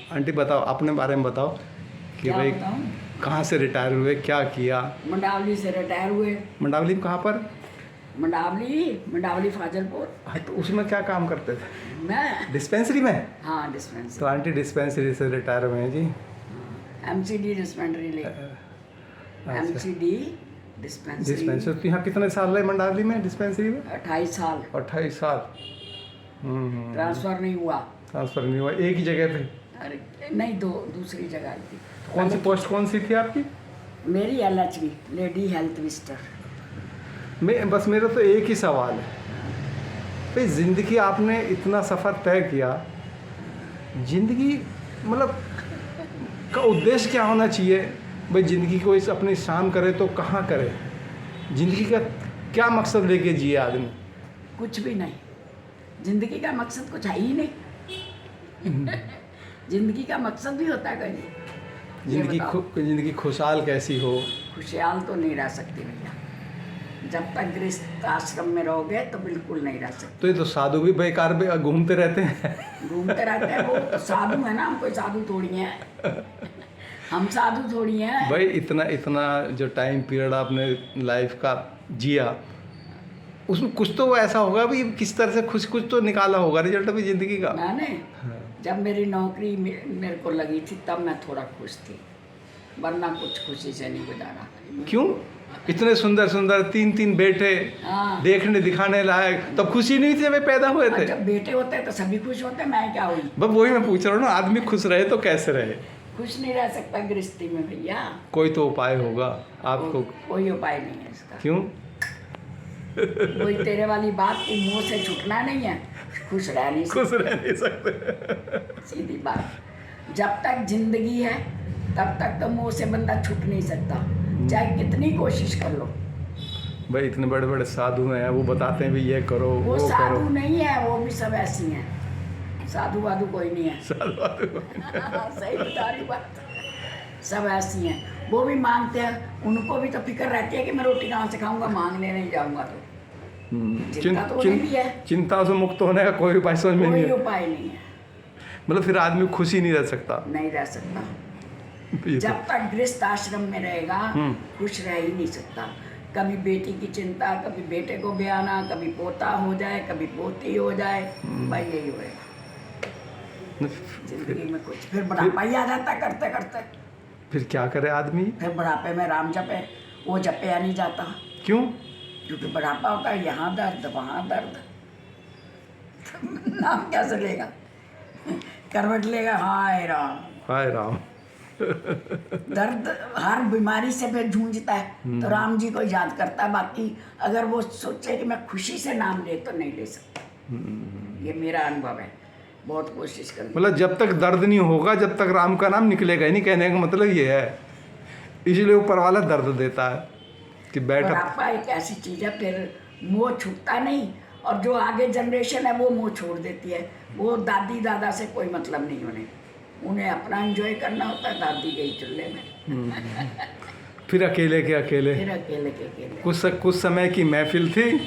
Aunty बताओ, अपने बारे में बताओ कि क्या भाई बताऊं? कहाँ से रिटायर हुए, क्या किया? मंडावली से रिटायर हुए। मंडावली में कहाँ पर? मंडावली फाजलपुर। हाँ, तो उसमें क्या काम करते थे? मैं डिस्पेंसरी में? हाँ तो डिस्पेंसरी। आंटी डिस्पेंसरी से रिटायर हुए हैं जी? एमसीडी डिस्पेंसरी ले अच्छा, एमसीडी डिस्पेंसरी। डिस्पेंसरी। तो यहाँ कितने साल रहे मंडावली में डिस्पेंसरी में? 28 साल। 28 साल। ट्रांसफर नहीं हुआ। ट्रांसफर नहीं हुआ, एक ही जगह पे? अरे नहीं, दूसरी जगह थी। तो कौन सी पोस्ट कौन सी थी आपकी? मेरी LHV लेडी हेल्थ विजिटर। बस मेरा तो एक ही सवाल है भाई, ज़िंदगी आपने इतना सफ़र तय किया, ज़िंदगी मतलब का उद्देश्य क्या होना चाहिए भाई? ज़िंदगी को इस अपनी शान करे तो कहाँ करे? ज़िंदगी का क्या मकसद लेके जिए आदमी? कुछ भी नहीं, जिंदगी का मकसद कुछ है ही नहीं। जिंदगी का मकसद भी होता है कहीं? ज़िंदगी खुशहाल कैसी हो? खुशहाल तो नहीं रह सकती भैया, जब तक गृहस्थ आश्रम में रहोगे तो बिल्कुल नहीं रह सकते। तो ये तो साधु भी बेकार घूमते रहते हैं। घूमते रहते हैं, वो तो साधु है ना, हम कोई साधु थोड़ी हैं। हम साधु थोड़ी हैं भाई। इतना जो टाइम पीरियड आपने लाइफ का जिया, उसमें कुछ तो ऐसा होगा भी, किस तरह से कुछ तो निकाला होगा रिजल्ट भी ज़िंदगी का। मैंने हाँ। जब मेरी नौकरी मेरे को लगी थी तब मैं थोड़ा खुश थी, वरना कुछ खुशी से नहीं गुजारा। क्यों? इतने सुंदर सुंदर 3 बेटे, हाँ। देखने दिखाने लायक, तब खुशी नहीं थी जब पैदा हुए थे? जब बेटे होते हैं तो सभी खुश होते हैं, मैं क्या हुई? बस वही मैं पूछ रहा हूँ ना, आदमी खुश रहे तो कैसे रहे? खुश नहीं रह सकता गृहस्थी में भैया। कोई तो उपाय होगा आपको। कोई उपाय नहीं है इसका। क्यों? कोई तेरे वाली बात की मुंह से छूटना नहीं है, खुश रह नहीं सकते। खुश रह नहीं सकते। सीधी बात, जब तक जिंदगी है तब तक तो मुंह से बंदा छूट नहीं सकता, चाहे कितनी कोशिश कर लो। भाई इतने बड़े बड़े साधु हैं, वो बताते हैं भी ये करो वो वो साधु करो। नहीं है, वो भी सब ऐसी हैं। साधु वाधु कोई नहीं है। साधु सही बता रही बात, सब ऐसी हैं। वो भी मांगते हैं, उनको भी तो फिक्र रहती है कि मैं रोटी कहाँ से खाऊंगा, मांगने नहीं जाऊंगा तो। चिंता तो उन्हें भी है। चिंता से मुक्त होने का कोई उपाय समझ में नहीं कोई है। उपाय नहीं है, मतलब फिर आदमी खुशी नहीं रह सकता। नहीं रह सकता। ये जब तक गृहस्थ आश्रम में रहेगा खुश रह ही नहीं सकता। कभी बेटी की चिंता, कभी बेटे को ब्याना, कभी पोता हो जाए, कभी पोती हो जाए, भाई यही होएगा जिंदगी में। कुछ फिर बुढ़ापा ही आ जाता करते करते। फिर क्या करे आदमी? फिर बुढ़ापे में राम जपे, वो जपया नहीं जाता। क्यों? क्योंकि बुढ़ापा होता है, यहाँ दर्द वहाँ दर्द। नाम कैसे लेगा? करवट लेगा, हाय राम हाय राम। दर्द हर बीमारी से फिर जूझता है तो राम जी को याद करता है। बाकी अगर वो सोचे कि मैं खुशी से नाम ले तो नहीं ले सकता। ये मेरा अनुभव है, बहुत कोशिश कर। मतलब जब तक दर्द नहीं होगा जब तक राम का नाम निकलेगा ही नहीं, कहने का मतलब ये है। इसलिए ऊपर वाला दर्द देता है कि बैठा। बुढ़ापा एक ऐसी चीज़ है, फिर मोह छूटता नहीं, और जो आगे जनरेशन है वो मोह छोड़ देती है। वो दादी दादा से कोई मतलब नहीं, उन्हें अपना एंजॉय करना होता है। दादी गई चूल्हे में, फिर अकेले के अकेले। फिर अकेले के अकेले। कुछ समय की महफिल थी,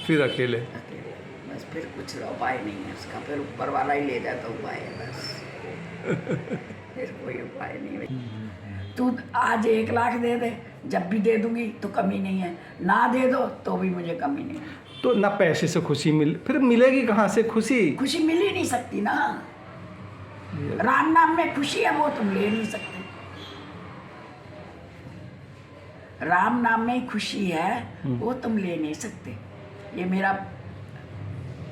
फिर अकेले। अकेले बस, फिर कुछ उपाय नहीं है उसका, फिर ऊपर वाला ही ले जाता उपाय है बस। फिर कोई उपाय नहीं है। तू आज 1 लाख दे दे, जब भी दे दूंगी तो कमी नहीं है, ना दे दो तो भी मुझे कमी नहीं है। तो ना पैसे से खुशी फिर मिलेगी कहाँ से खुशी? खुशी मिल ही नहीं सकती ना। राम नाम में खुशी है, वो तुम ले नहीं सकते। राम नाम में खुशी है, वो तुम ले नहीं सकते। ये मेरा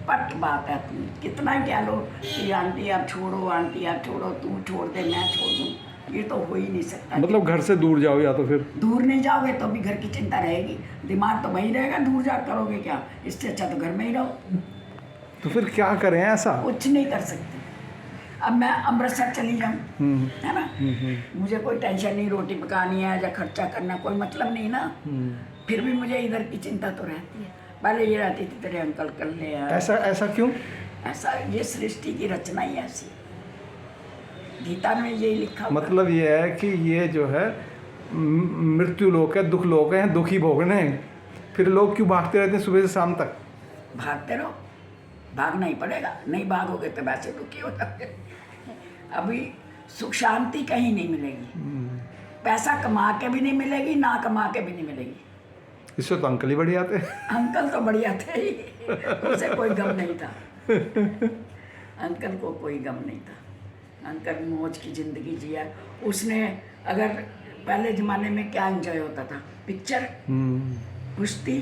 पट बात है। तुम कितना क्या लो कि आंटी आप छोड़ो, आंटी आप छोड़ो, तू छोड़ दे, मैं छोड़ दूँ, ये तो हो ही नहीं सकता। मतलब घर से दूर जाओ, या तो फिर दूर नहीं जाओगे तो भी घर की चिंता रहेगी, दिमाग तो वही रहेगा। दूर जा करोगे क्या? इससे अच्छा तो घर में ही रहो। तो फिर क्या करें ऐसा? कुछ नहीं कर सकते। अब मैं अमृतसर चली जाऊँ, है ना, मुझे कोई टेंशन नहीं, रोटी पकानी है या खर्चा करना, कोई मतलब नहीं ना। फिर भी मुझे इधर की चिंता तो रहती है। पहले ये रहती थी तेरे अंकल कर ले। ऐसा क्यों? ऐसा ये सृष्टि की रचना ही ऐसी, गीता में यही लिखा हुआ। मतलब ये है कि ये जो है मृत्यु लोक है, दुख लोक है, दुखी भोगने हैं। फिर लोग क्यों भागते रहते हैं सुबह से शाम तक? भागते रहो, भागना ही पड़ेगा, नहीं भागोगे तो वैसे दुखी हो जाओगे। अभी सुख शांति कहीं नहीं मिलेगी, पैसा कमा के भी नहीं मिलेगी, ना कमा के भी नहीं मिलेगी। इससे तो अंकल ही बढ़िया थे। अंकल तो बढ़िया थे ही, उसे कोई गम नहीं था। अंकल को कोई गम नहीं था, अंकल मौज की ज़िंदगी जिया। उसने अगर पहले ज़माने में क्या एंजॉय होता था, पिक्चर, कुश्ती,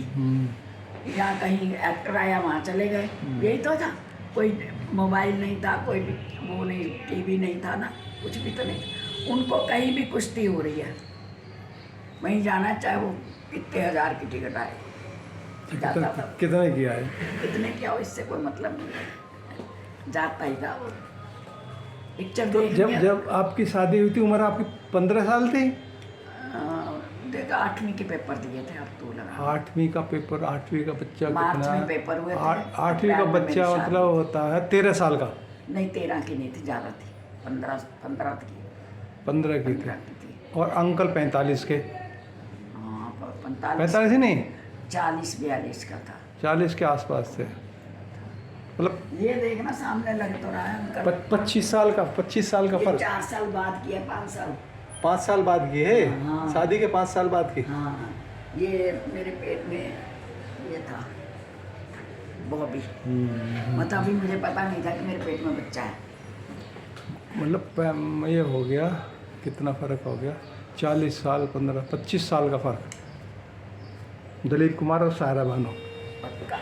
या कहीं एक्टर आया वहाँ चले गए, यही तो था। कोई मोबाइल नहीं था, कोई वो नहीं, टीवी नहीं था ना, कुछ भी तो नहीं था। उनको कहीं भी कुश्ती हो रही है वहीं जाना, चाहे वो कितने हज़ार की टिकट आए, जाता था। कितने किया है? कितने क्या हो, इससे कोई मतलब नहीं है, जाता ही था वो पिक्चर तो देखने। जब आपकी शादी हुई थी उम्र आपकी 15 साल थी? देखा 8वीं के पेपर दिए थे, अब तो लगा 8वीं का पेपर, 8वीं का बच्चा मार्च कितना? में पेपर हुए थे। 8वीं का अप्रैल में मेरी बच्चा शादी। मतलब होता है 13 साल का। नहीं 13 की नहीं थी, ज़्यादा थी, 15 की 15 की 15 थी। की थी। और अंकल 45 के? हाँ 45 45 ही नहीं, 40-42 का था। 40 के आसपास थे। मतलब ये देखना सामने लग तो रहा है अंकल। 25 साल का, 25 साल का ये फर्क। 4 साल बाद किया, 5 साल। 5 साल बाद की है हाँ। शादी के, 5 साल बाद की। हाँ ये मेरे पेट में ये था बॉबी, मतलब अभी मुझे पता नहीं था कि मेरे पेट में बच्चा है। मतलब ये हो गया, कितना फ़र्क हो गया? 40 साल, 25 साल का फ़र्क। दिलीप कुमार और सायरा बानो। पक्का।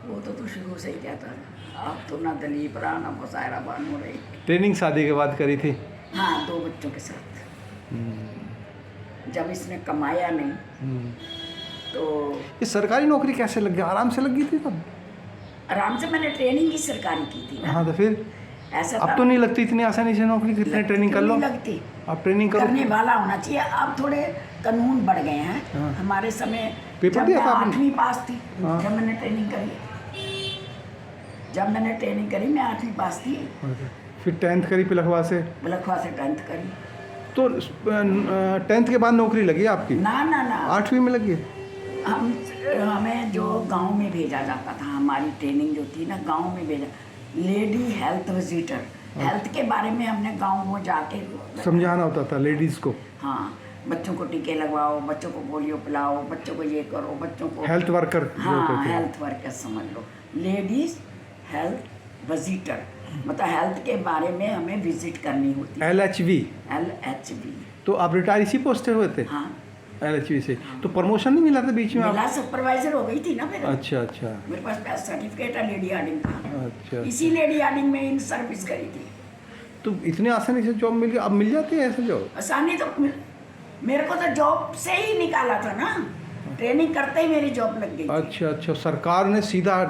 वो तो शुरू से ही कहता था, अब तो ना दलीप रहा ना वो सायरा बानो रही। ट्रेनिंग शादी के बाद करी थी? हाँ 2 बच्चों के साथ। जब इसने कमाया नहीं तो ये सरकारी नौकरी कैसे लग गया? आराम से लग गई थी तब? आराम से, मैंने ट्रेनिंग ही सरकारी की थी ना। हाँ तो फिर ऐसा अब तो नहीं लगती इतनी आसानी से नौकरी, कितने ट्रेनिंग कर लो। नहीं लगती, आप ट्रेनिंग करो। करने वाला होना चाहिए। अब थोड़े कानून बढ़ गए हैं। हाँ। हमारे समय पेपर जब दिया मैं था आपने? 8वीं पास थी, हाँ। जब मैंने ट्रेनिंग करी, मैं 8वीं पास थी। फिर 10th करी पिलखवा से? लखवा से 10th करी। तो 10th के बाद नौकरी लगी आपकी? ना ना ना 8वीं में लगी? हमें जो गांव में भेजा जाता था, हमारी ट्रेनिंग जो थी ना गांव में भेजा, लेडी हेल्थ विजिटर, हेल्थ के बारे में हमने गांव में जाके समझाना होता था लेडीज़ को। हाँ, बच्चों को टीके लगवाओ, बच्चों को पोलियो पिलाओ, बच्चों को ये करो, बच्चों को हेल्थ वर्कर जो हाँ होते थे। हेल्थ वर्कर समझ लो, लेडीज हेल्थ विजिटर, मतलब हेल्थ के बारे में हमें विजिट करनी होती है। LHV। LHV। तो आप रिटायर इसी पोस्ट से हुए थे? हाँ LHV से। तो प्रमोशन नहीं मिला था बीच में? मिला, आप सुपरवाइजर हो गई थी ना फिर। अच्छा अच्छा मेरे पास सर्टिफिकेट है, लेडी हार्डिंग का। अच्छा। इसी लेडी हार्डिंग में इन सर्विस करी थी। तो इतनी आसानी से जॉब मिल गई? अब मिल जाती है ऐसे जॉब? आसानी तो मेरे को तो जॉब से ही निकाला था ना, ट्रेनिंग करते ही मेरी जॉब लग गई थी। अच्छा अच्छा, सरकार ने सीधा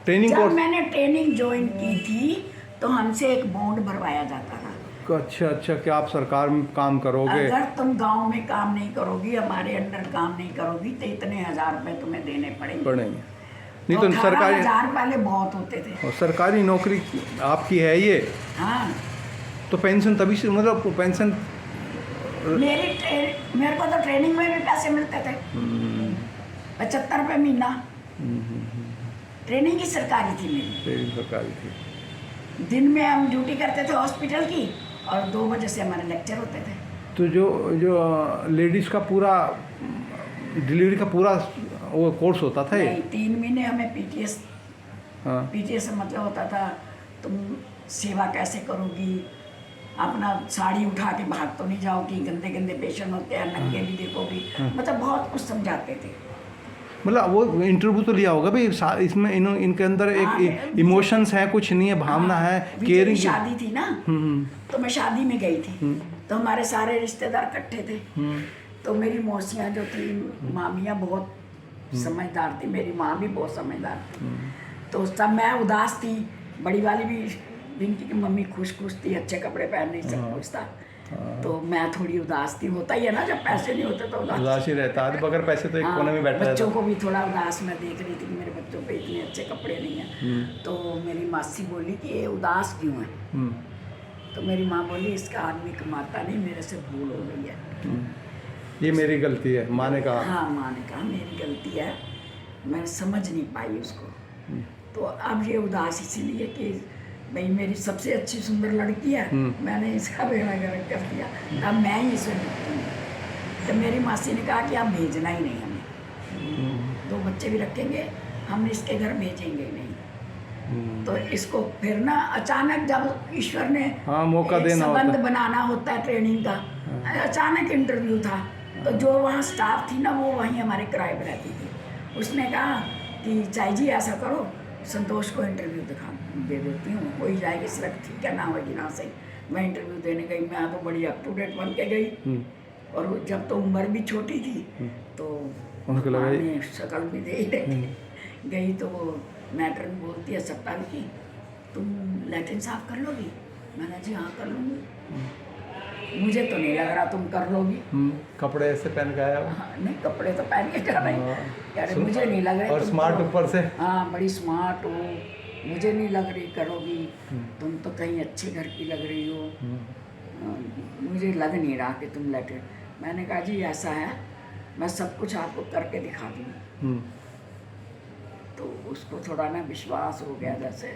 ट्रेनिंग जब कोर्स? मैंने ट्रेनिंग ज्वाइन की थी तो हमसे एक बॉन्ड भरवाया जाता था। अच्छा अच्छा, कि आप सरकार में काम करोगे? अगर तुम गांव में काम नहीं करोगी, हमारे अंडर काम नहीं करोगी, तो इतने 1000 रुपए तुम्हें देने पड़ेंगे। नहीं तो तो सरकारी 18,000 पहले बहुत होते थे। और सरकारी नौकरी आपकी है ये, हाँ तो पेंशन तभी से, मतलब पेंशन मेरे को तो ट्रेनिंग में भी पैसे मिलते थे, 75 रुपये महीना। ट्रेनिंग ही सरकारी थी मेरी। ट्रेनिंग सरकारी थी। दिन में हम ड्यूटी करते थे हॉस्पिटल की, और 2 बजे से हमारे लेक्चर होते थे। तो जो लेडीज़ का पूरा डिलीवरी का पूरा वो कोर्स होता था ये? नहीं, 3 महीने हमें PTS, हाँ। PTS से मतलब होता था तुम सेवा कैसे करोगी, अपना साड़ी उठा के भाग तो नहीं जाओगी, गंदे गंदे पेशेंट होते हैं, नंगे भी देखोगी, मतलब बहुत कुछ समझाते थे। मतलब वो इंटरव्यू तो लिया होगा भाई, इसमें इनके अंदर एक इमोशंस है, कुछ नहीं है, भावना है, केयरिंग। शादी थी ना, तो मैं शादी में गई थी, तो हमारे सारे रिश्तेदार इकट्ठे थे। तो मेरी मौसियाँ जो थी, मामियाँ बहुत समझदार थी, मेरी माँ भी बहुत समझदार थी। तो सब, मैं उदास थी, बड़ी वाली भी, रिंकी की मम्मी खुश थी, अच्छे कपड़े पहनने, सब कुछ था। तो मैं थोड़ी उदास थी, होता ही है ना, जब पैसे नहीं होते तो उदास ही रहता है, बगैर पैसे तो एक कोने में बैठा रहता। बच्चों को भी थोड़ा उदास मैं देख रही थी कि मेरे बच्चों पे इतने अच्छे कपड़े नहीं हैं। तो मेरी मासी बोली कि ये उदास क्यों है? तो मेरी माँ बोली इसका आदमी कमाता नहीं, मेरे से भूल हो गई है, ये मेरी गलती है, माँ ने कहा। हाँ माँ ने कहा मेरी गलती है, मैं समझ नहीं पाई उसको। तो अब ये उदास इसीलिए कि भाई मेरी सबसे अच्छी सुंदर लड़की है, मैंने इसका बेड़ा गर्क कर दिया, अब मैं ही इसे देखती हूँ। तो मेरी मासी ने कहा कि आप भेजना ही नहीं हमें, 2 बच्चे भी रखेंगे, हम इसके घर भेजेंगे ही नहीं। तो इसको फिर ना अचानक जब ईश्वर ने हाँ, मौका एक देना होता संबंध है। बनाना होता है ट्रेनिंग का, अचानक इंटरव्यू था, तो जो वहाँ स्टाफ थी ना वो वहीं हमारे किराए पर रहती थी। उसने कहा कि चाई जी ऐसा करो, संतोष को इंटरव्यू दे देती हूँ, कोई जाएगी सिर्फ ठीक है ना होगी ना सही। मैं इंटरव्यू देने गई, मैं तो बड़ी अप टू डेट बन के गई, और जब तो उम्र भी छोटी थी तो उनको लगा मैंने शक्ल भी दे ही रही थी। गई तो वो मैट्रन बोलती है सप्ताह की, तुम लैट्रिन साफ कर लोगी? मैंने जी हाँ कर लूँगी। मुझे तो नहीं लग रहा तुम कर लोगी। कपड़े ऐसे पहन के आया वो। हाँ, नहीं कपड़े तो पहन के जा रही, कह रहे मुझे नहीं लग रहा और तुम स्मार्ट करो। ऊपर से। हाँ बड़ी स्मार्ट हो, मुझे नहीं लग रही करोगी, तुम तो कहीं अच्छे घर की लग रही हो, मुझे लग नहीं रहा कि तुम लैट्रिन। मैंने कहा जी ऐसा है, मैं सब कुछ आपको करके दिखा दूँगी। तो उसको थोड़ा ना विश्वास हो गया जैसे,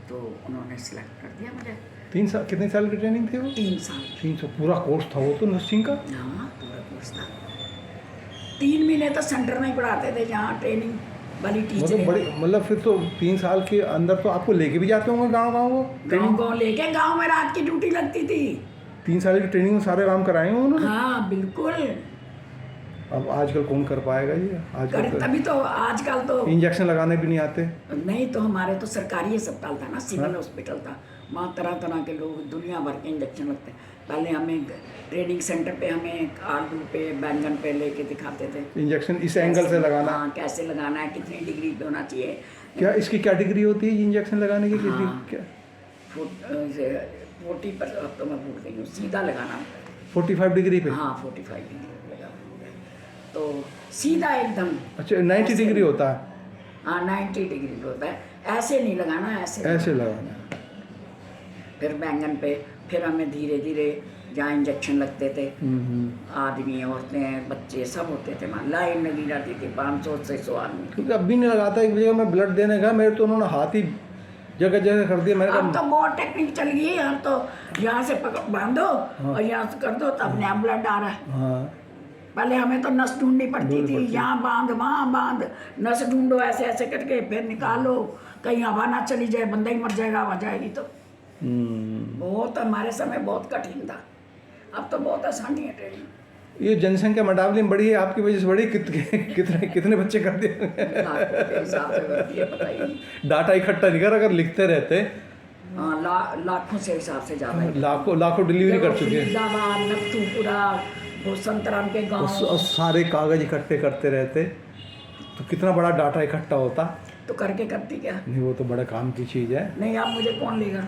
तो उन्होंने सिलेक्ट कर दिया मुझे। 3 साल, कितने साल की ट्रेनिंग थी वो? 3 साल। 300 पूरा कोर्स था वो तो नर्सिंग का। हाँ पूरा कोर्स था। 3 महीने तो सेंटर में ही पढ़ाते थे जहाँ ट्रेनिंग वाली टीचर। मतलब बड़ी, मतलब फिर तो 3 साल के अंदर तो आपको लेके भी जाते होंगे गाँव गाँव वो ट्रेनिंग। गाँव लेके, गाँव में रात की ड्यूटी लगती थी। 3 साल की ट्रेनिंग में सारे काम कराए हैं उन्होंने। हाँ बिल्कुल। अब आजकल कौन कर पाएगा ये? आजकल तो तभी तो आजकल तो इंजेक्शन लगाने भी नहीं आते। नहीं, तो हमारे तो सरकारी अस्पताल था ना, सिविल हॉस्पिटल था, वहाँ तरह तरह के लोग दुनिया भर के इंजेक्शन लगते। पहले हमें ट्रेनिंग सेंटर पे हमें आलू पे बैंगन पे लेके दिखाते थे इंजेक्शन इस एंगल से लगाना। हाँ कैसे लगाना है, कितनी डिग्री पे होना चाहिए। क्या इसकी क्या डिग्री होती है इंजेक्शन लगाने की? कितनी हाँ। क्या? 40 पर, अब तो मैं भूल गई हूँ, सीधा लगाना होता है। 45 डिग्री पे? हाँ 45 डिग्री लगाना होता है, तो सीधा एकदम। अच्छा 90 डिग्री होता है? हाँ 90 डिग्री होता है, ऐसे नहीं लगाना, ऐसे लगाना। फिर बैंगन पे, फिर हमें धीरे धीरे जहाँ इंजेक्शन लगते थे, आदमी औरतें बच्चे सब होते थे, वहाँ लाइन लगी रहती थी, 500-600 आदमी। क्योंकि अब भी नहीं लगाता। एक जगह मैं ब्लड देने गया, मेरे तो उन्होंने हाथ ही जगह जगह कर दिया। मैंने अब कहा तो बहुत टेक्निक चल गई है, अब तो यहाँ से बांधो और यहाँ से कर दो, तब नया ब्लड आ रहा है। हाँ, पहले हमें तो नस ढूंढनी पड़ती थी, यहाँ बांध वहाँ बांध, नस ढूंढो ऐसे ऐसे करके, फिर निकालो, कहीं हवा ना चली जाए, बंदा ही मर जाएगा हवा जाएगी तो। बहुत हमारे समय बहुत कठिन था, अब तो बहुत आसानी है ट्रेनिंग। ये जनसंख्या मडावली में बड़ी है, आपकी वजह से बड़ी। कितने कितने बच्चे कर दिए? लाखों के हिसाब से करती है, पता ही नहीं। डाटा इकट्ठा नहीं कर, अगर लिखते रहते। हाँ लाखों से हिसाब से ज़्यादा है। लाखों लाखों डिलीवरी कर चुके हैं। फरीदाबाद, नथुपुरा, वो संतराम के गाँव, और सारे कागज इकट्ठे करते रहते तो कितना बड़ा डाटा इकट्ठा होता। तो करके करती क्या? नहीं, वो तो बड़ा काम की चीज़ है। नहीं अब मुझे कौन लेगा?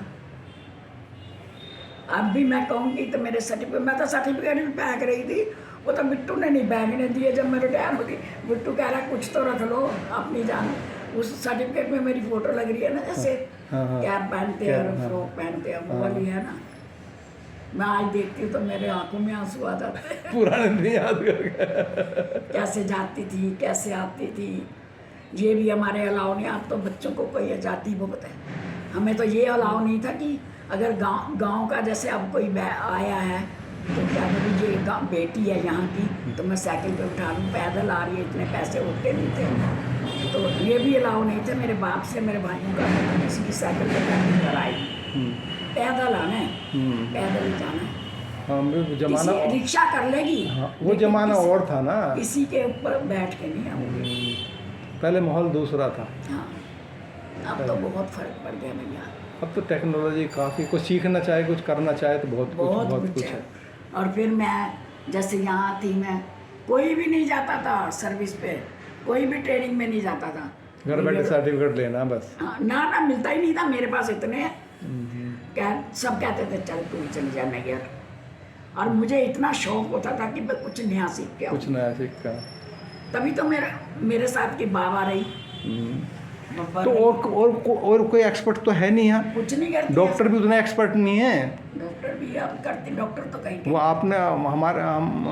अब भी मैं कहूँगी तो मेरे सर्टिफिकेट, मैं तो सर्टिफिकेट भी फेंक रही थी, वो तो बिट्टू ने नहीं फेंकने दिए। जब मैं रिटायर हो गई, बिट्टू कह रहा कुछ तो रख लो अपनी जान। उस सर्टिफिकेट में मेरी फोटो लग रही है ना, जैसे कैप पहनते हैं और फ्रॉक पहनते हैं, वो वाली है ना। मैं आज देखती हूँ तो मेरे आंखों में आंसू आ जाते हैं। पुराने दिन याद करके। कैसे जाती थी, कैसे आती थी। ये भी हमारे अलाउ नहीं, अब तो बच्चों को कोई आज़ादी बहुत है। हमें तो ये अलाउ नहीं था कि अगर गांव का जैसे अब कोई आया है तो क्या कभी ये बेटी है यहाँ की, तो मैं साइकिल पे उठा लूँ, पैदल आ रही है, इतने पैसे होते नहीं थे, तो ये भी अलाउ नहीं थे। मेरे बाप से मेरे भाइयों का किसी की साइकिल पे पैदल कर आई, पैदल आना है, पैदल ही जाना है। हाँ, वो जमाना रिक्शा कर लेगी। हाँ, वो जमाना और था ना, किसी के ऊपर बैठ के नहीं आऊँगी। पहले माहौल दूसरा था। हाँ अब तो बहुत फर्क पड़ गया भैया। अब तो टेक्नोलॉजी काफ़ी, कुछ सीखना चाहे, कुछ करना चाहे तो बहुत कुछ है। और फिर मैं जैसे यहाँ थी, मैं कोई भी नहीं जाता था सर्विस पे, कोई भी ट्रेनिंग में नहीं जाता था। घर बैठे सर्टिफिकेट लेना बस। हाँ ना मिलता ही नहीं था मेरे पास इतने। सब कहते थे चल तू ही चली जाना यार, और मुझे इतना शौक होता था कि मैं कुछ नया सीख के आऊँ। कुछ नया सीख का। तभी तो मेरे साथ की बाबा रही। तो और कोई एक्सपर्ट तो है नहीं यहाँ? कुछ नहीं करती। डॉक्टर भी उतना एक्सपर्ट नहीं है। डॉक्टर भी अब करते, डॉक्टर तो कहीं वो आपने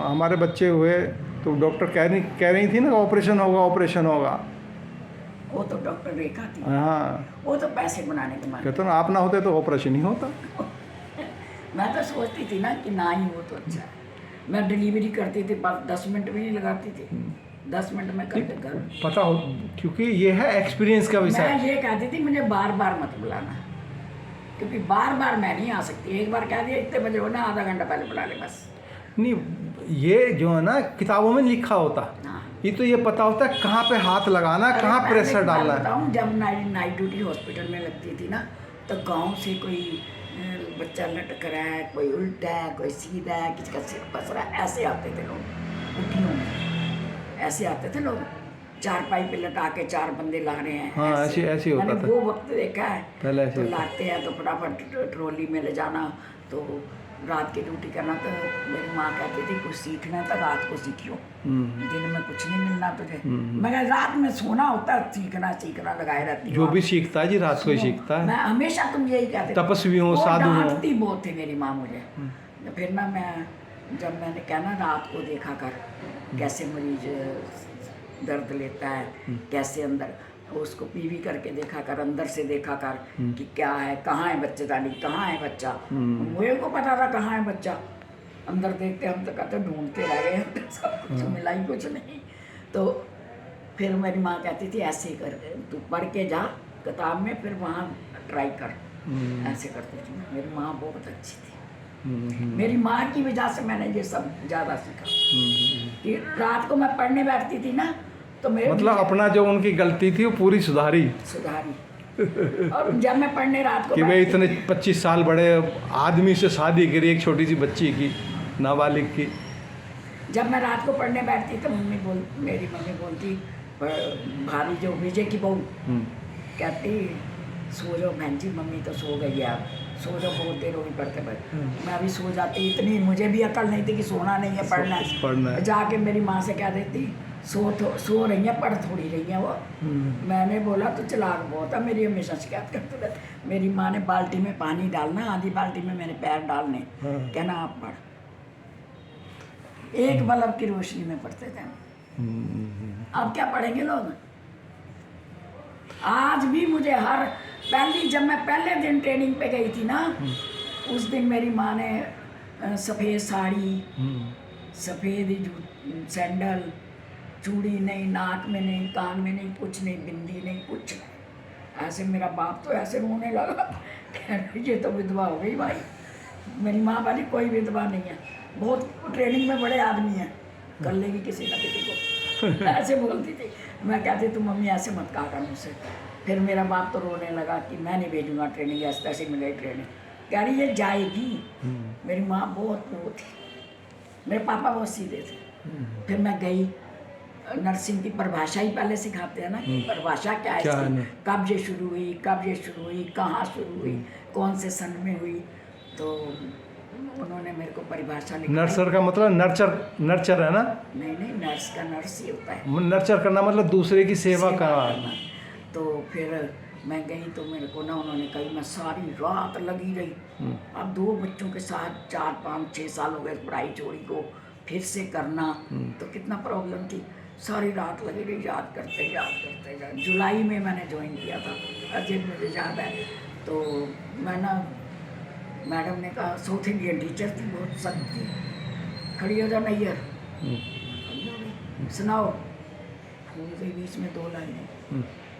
हमारे बच्चे हुए तो डॉक्टर कह रही थी ना ऑपरेशन होगा ऑपरेशन होगा, वो तो डॉक्टर रेखा थी, हाँ, वो तो पैसे बनाने के मारे। कहते ना आप ना होते तो ऑपरेशन ही होता। मैं तो सोचती थी ना कि ना ही हो तो अच्छा है। मैं डिलीवरी करती थी, बस 10 मिनट भी नहीं लगाती थी, 10 मिनट में करके घर। पता हो, क्योंकि ये है एक्सपीरियंस का विषय। मैं ये कहती थी मुझे बार बार मत बुलाना, क्योंकि बार बार मैं नहीं आ सकती। एक बार कह दिया इतने बजे हो ना, आधा घंटा पहले बुला ले बस। नहीं, ये जो है ना किताबों में लिखा होता, हाँ। ये तो ये पता होता है कहाँ पे हाथ लगाना, अरे कहाँ मैं प्रेशर एक बात डालना है। बताऊं, जब नाइट ड्यूटी हॉस्पिटल में लगती थी ना, तो गांव से कोई बच्चा लटक रहा है, कोई उल्टा है, कोई सीधा है, किसी का सिर फंस रहा है, ऐसे आते थे लोग उठियों में, ऐसे आते थे लोग, चारपाई पे लटा के 4 बंदे ला रहे हैं। हाँ, ऐसे होता मैंने था। वो वक्त देखा है। पहले ऐसे तो होता था। लाते हैं तो फटाफट ट्रॉली में ले जाना। तो रात की ड्यूटी करना, तो मेरी माँ कहती थी कुछ सीखना है तो रात को सीखियो, दिन में कुछ नहीं मिलना तुझे। मगर रात में सोना होता है, सीखना लगाए रहती जो हूँ। भी सीखता है जी रात को ही सीखता मैं है। हमेशा तुम यही कहते थे। तपस्वी हो, वो साधु हो। डांटती बहुत थी मेरी माँ मुझे। फिर ना मैं, जब मैंने कहना रात को देखा कर कैसे मरीज दर्द लेता है, कैसे अंदर उसको पीवी करके देखा कर, अंदर से देखा कर कि क्या है, कहाँ है बच्चेदानी, कहाँ है बच्चा। मुझे को पता था कहाँ है बच्चा, अंदर देखते हम तो कहते ढूंढते रह गए, तो सब कुछ मिला ही कुछ नहीं। तो फिर मेरी माँ कहती थी ऐसे ही कर, तू पढ़ के जा किताब में, फिर वहाँ ट्राई कर। ऐसे करती थी। मेरी माँ बहुत अच्छी थी। मेरी माँ की वजह से मैंने ये सब ज़्यादा सीखा। कि रात को मैं पढ़ने बैठती थी ना, तो मेरे मतलब अपना जो उनकी गलती थी वो पूरी सुधारी सुधारी। और जब मैं पढ़ने रात को कि भाई बैठती इतने थी, 25 साल बड़े आदमी से शादी करी, एक छोटी सी बच्ची की, नाबालिग की। जब मैं रात को पढ़ने बैठती तो मेरी मम्मी बोलती, भाभी जो विजय की बहू कहती, सो जाओ बहन जी, मम्मी तो सो गई है, आप सो जाओ, बहुत देर होगी पढ़ते पढ़ते। मैं भी सो जाती, इतनी मुझे भी अकल नहीं थी कि सोना नहीं है, पढ़ना है। जाके मेरी माँ से कह देती, सो रही है, पढ़ थोड़ी रही है वो। मैंने बोला तो चलाक बहुत है, मेरी हमेशा शिकायत करते थे। मेरी माँ ने बाल्टी में पानी डालना, आधी बाल्टी में मेरे पैर डालने, कहना आप पढ़। एक बल्ब की रोशनी में पढ़ते थे। अब क्या पढ़ेंगे लोग। आज भी मुझे जब मैं पहले दिन ट्रेनिंग पे गई थी ना, उस दिन मेरी माँ ने सफ़ेद साड़ी, सफ़ेद सैंडल, चूड़ी नहीं, नाक में नहीं, कान में नहीं, कुछ नहीं, बिंदी नहीं, कुछ नहीं। ऐसे मेरा बाप तो ऐसे रोने लगा, कह रहे ये तो विधवा हो गई भाई। मेरी माँ वाली कोई विधवा नहीं है, बहुत ट्रेनिंग में बड़े आदमी हैं, कर लेगी किसी ना किसी को। ऐसे बोलती थी। मैं कहती तू मम्मी ऐसे मत कहा कर मुझसे। फिर मेरा बाप तो रोने लगा कि मैं नहीं भेजूँगा ट्रेनिंग, ऐसे ऐसे मिल गई ट्रेनिंग। कह रही ये जाएगी। मेरी माँ बहुत वो थी, मेरे पापा बहुत सीधे थे। फिर मैं गई, नर्सिंग की परिभाषा ही पहले सिखाते हैं ना कि परिभाषा क्या है, कब ये शुरू हुई, कहाँ शुरू हुई, कौन से सन में हुई। तो उन्होंने मेरे को परिभाषा लिखी। नर्सर का मतलब नर्चर है ना? नहीं, नर्स का नर्स ही होता है। नर्चर करना मतलब दूसरे की सेवा करना। तो फिर मैं गई तो मेरे को ना उन्होंने कही, मैं सारी रात लगी रही। अब 2 बच्चों के साथ 4, 5, 6 साल हो गए पढ़ाई छोड़ी को, फिर से करना तो कितना प्रॉब्लम थी। सारी रात लगी रही याद करते। जुलाई में मैंने ज्वाइन किया था, अजय मुझे याद है। तो मैं ना, मैडम ने कहा, साउथ इंडियन टीचर थी, बहुत सख्त थी, खड़ी हो जा नैयर, सुनाओ। भूल गई बीच में 2 लाइनें।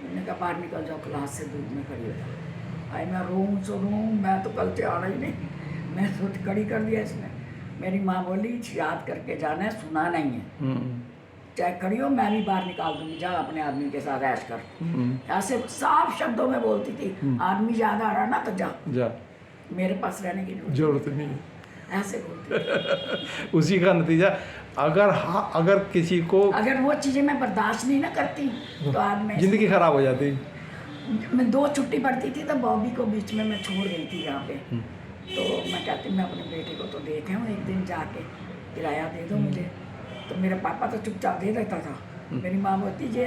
मैंने कहा बाहर निकल जाओ, क्लास से दूर में खड़ी हो जाओ। आई मैं रोऊँ, मैं तो कल से आना ही नहीं, मैं सोच खड़ी कर दिया इसने। मेरी माँ बोली याद करके जाना है, सुना नहीं है, चाहे खड़ी हो, मैं भी बाहर निकाल दूंगी, जा अपने आदमी के साथ ऐश कर। ऐसे साफ शब्दों में बोलती थी। आदमी याद आ रहा ना तो जा, मेरे पास रहने की जरूरत नहीं है, ऐसे बोलती। उसी का नतीजा। अगर किसी को, अगर वो चीज़ें मैं बर्दाश्त नहीं ना करती तो आज मैं जिंदगी खराब हो जाती। मैं 2 छुट्टी पड़ती थी तो बॉबी को बीच में मैं छोड़ गई थी यहाँ पे। तो मैं कहती मैं अपने बेटे को तो देखे हूँ, एक दिन जाके किराया दे दो मुझे। तो मेरा पापा तो चुपचाप दे देता था। मेरी माँ बोलती ये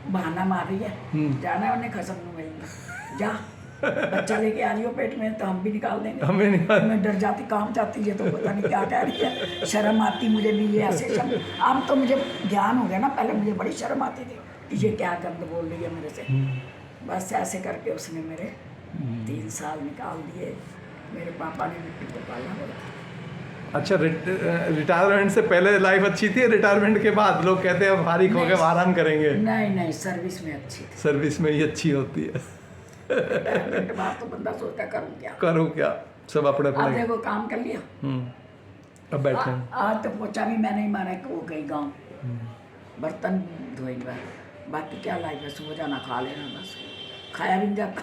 बहाना मार रही है, जाना है उन्हें खसम नहीं मिलेगी, जा बच्चा लेके आ रही हो पेट में तो हम भी निकाल देंगे। हमें निकाल। मैं डर जाती, काम जाती है तो पता नहीं क्या कह रही है, शर्म आती मुझे भी ये ऐसे शब्द। अब तो मुझे ज्ञान हो गया ना, पहले मुझे बड़ी शर्म आती थी ये क्या गंद बोल रही है मेरे से। बस ऐसे करके उसने मेरे 3 साल निकाल दिए। मेरे पापा ने मिट्टी को पाला बोला। अच्छा, रिटायरमेंट से पहले लाइफ अच्छी थी, रिटायरमेंट के बाद लोग कहते हैं फारिग हो गए अब आराम करेंगे। नहीं नहीं, सर्विस में अच्छी थी। सर्विस में ही अच्छी होती है। रिटायरमेंट के बाद तो बंदा सोचता करूँ क्या। करो क्या, सब अपने अब अपने। देखो काम कर लिया। अब बैठे हैं। आज तो पोछा भी मैं नहीं मारा कि वो गई गाँव, बर्तन धोएंगे, बाकी क्या लाइफ है, सुबह जाना खा लेना, बस खाया भी नहीं जाता,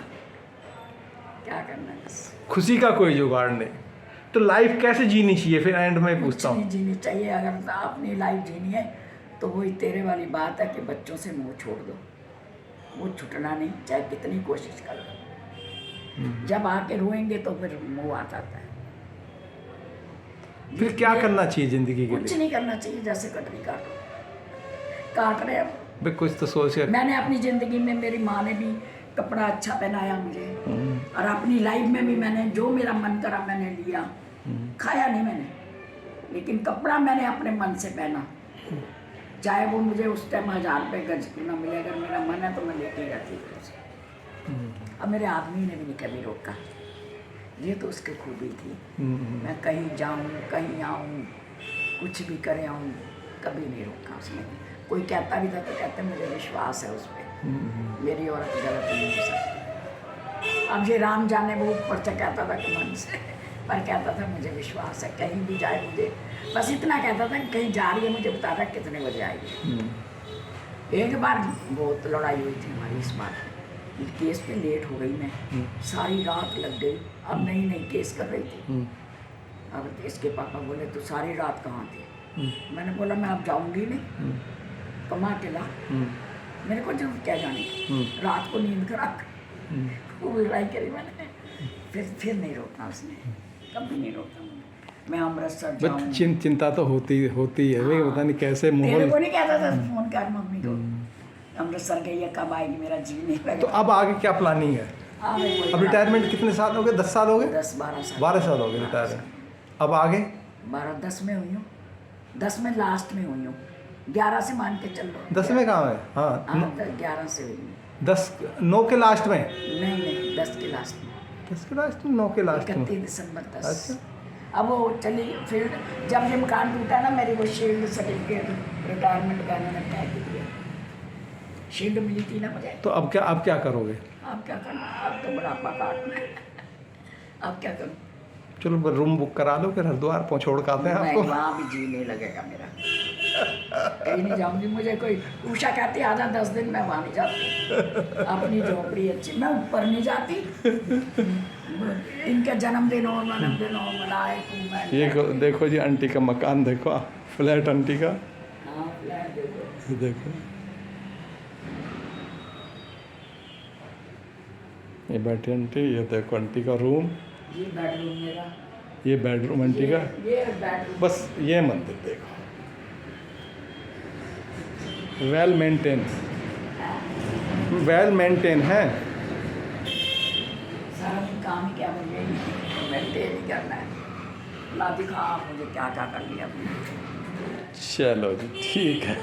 क्या करना है बस। खुशी का कोई जुगाड़ नहीं, तो लाइफ कैसे जीनी चाहिए फिर एंड में कुछ पूछता नहीं हूँ। जीनी चाहिए। अगर अपनी लाइफ जीनी है तो वही तेरे वाली बात है कि बच्चों से मुंह छोड़ दो, वो छूटना नहीं, चाहे कितनी कोशिश कर लो। जब आके रोएंगे तो फिर मुंह आ जाता है। फिर क्या करना चाहिए जिंदगी के कुछ लिए? नहीं करना चाहिए, जैसे कटनी काटो, काट रहे अब। भाई कुछ तो सोच के। मैंने अपनी ज़िंदगी में, मेरी माँ ने भी कपड़ा अच्छा पहनाया मुझे, और अपनी लाइफ में भी मैंने जो मेरा मन करा मैंने लिया, खाया नहीं मैंने, लेकिन कपड़ा मैंने अपने मन से पहना। चाहे वो मुझे उस टाइम 1000 रुपये गज क्यों ना मिले, अगर मेरा मन है तो मैं लेके ही रहती हूँ उसे। अब मेरे आदमी ने भी नहीं कभी रोका, ये तो उसकी खूबी थी। मैं कहीं जाऊँ कहीं आऊँ, कुछ भी करे आऊँ, कभी नहीं रोका उसने। कोई कहता भी था तो कहते मुझे विश्वास है उस पर, मेरी औरत गलत नहीं हो सकती। अब ये राम जाने, वो ऊपर से कहता था कि मन से, पर कहता था मुझे विश्वास है, कहीं भी जाए मुझे बस इतना कहता था कि कहीं जा रही है मुझे बता रहा कितने बजे आएगी। एक बार बहुत लड़ाई हुई थी हमारी इस बार, केस पे लेट हो गई मैं, सारी रात लग गई। अब नई नई केस कर रही थी। अब इसके पापा बोले तू सारी रात कहाँ थी? मैंने बोला मैं अब जाऊँगी नहीं, कमा के ला, मेरे को जरूर क्या जाने, रात को नींद करा खूब लड़ाई करी मैंने। फिर नहीं रोकना उसने, कभी नहीं रोकना मुझे। मैं अमृतसर जाऊँ, बट चिंता तो होती है भाई, पता नहीं कैसे तेरे माहौल। को नहीं कहता था फोन कर मम्मी को, अमृतसर गई है कब आएगी, मेरा जी नहीं तो लगा। अब आगे क्या प्लानिंग है? अब रिटायरमेंट कितने साल हो गए? 10 साल हो गए? 10-12 साल, 12 साल हो गए रिटायर। अब आगे 12-10 में हुई हूँ, 10 में लास्ट में हुई हूँ, 11 से मान के चल लो। 10 में कहाँ है? हाँ, 11 से हुई हूँ। 10 9 के लास्ट में। नहीं 10 के लास्ट में, 10 के लास्ट में, 9 के लास्ट में। 31 दिसंबर 10। अच्छा। अब वो चली फिर, जब ये मकान टूटा ना, मेरी वो शील्ड सर्टिफिकेट रिटायरमेंट का इन्होंने पैक दिया, शील्ड मिली थी ना मुझे। तो अब क्या करोगे? अब क्या करना, अब तो बुढ़ापा काटना है। अब क्या करूँ? चलो रूम बुक करा लो, फिर हरिद्वार छोड़ के आते हैं नहीं, आपको। वहाँ भी जी नहीं लगेगा मेरा, कहीं नहीं जाऊँगी। मुझे कोई उषा कहती आजा 10 दिन, मैं वहाँ नहीं जाती। अपनी झोपड़ी अच्छी, मैं ऊपर नहीं जाती। इनके जन्मदिन हो, मनाए ये देखो जी आंटी का मकान, देखो फ्लैट आंटी का। हाँ फ्लैट देखो। देखो ये बैठी आंटी, ये देखो आंटी का रूम, ये बेडरूम मेरा, ये बेडरूम आंटी का। ये बेडरूम। बस ये मंदिर देखो, वेल मेंटेन है। सारा दिन काम ही क्या मुझे मेंटेन ही करना है। ला दिखा आप मुझे क्या क्या कर लिया आपने। चलो जी ठीक है।